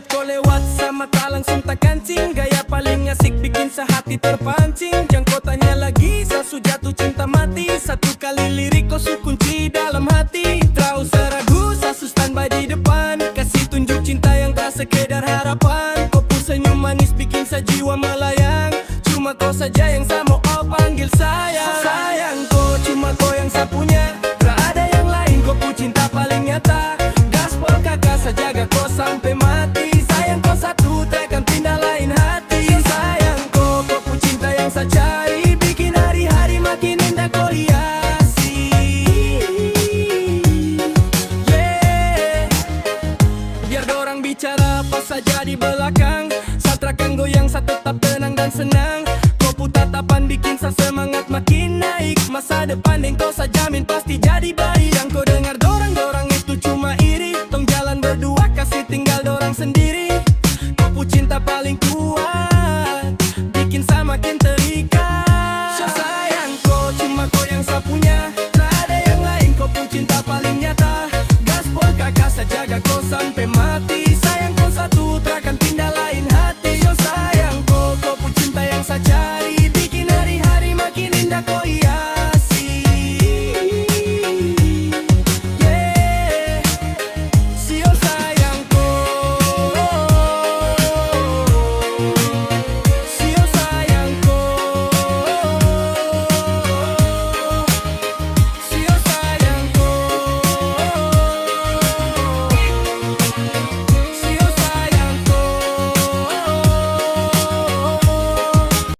lihat kau lewat sama tak langsung tak kancing. Gaya paling asik bikin sehati terpancing. Jangan kau tanya lagi, sasu jatuh cinta mati. Satu kali lirik kau su kunci dalam hati. Tak usah ragu, sasu standby di depan. Kasih tunjuk cinta yang tak sekedar harapan. Kau pun senyum manis bikin sejiwa melayang. Cuma kau saja yang saya mau panggil sayang. Sayangku, cuma kau yang saya punya. Tak ada yang lain, kau pun cinta paling nyata. Gaspol kakak sejaga kau sampai mati. Sayang kau satu, takkan pindah lain hati. Sayang kau pun cinta yang saya cari. Bikin hari-hari makin indah kau hiasi. Yeah. Biar dorang bicara apa saja di belakang. Satrakan goyang, saya tetap tenang dan senang. Kau pun tatapan bikin saya semangat makin naik. Masa depan yang kau saya jamin pasti jadi baik. Yang kau dengar dorang-dorang itu cuma iri. Tong jalan berdua kasih tinggal dorang sendiri. Kau pun cinta paling kuat, bikin saya makin terikat. So sayang kau, cuma kau yang saya punya.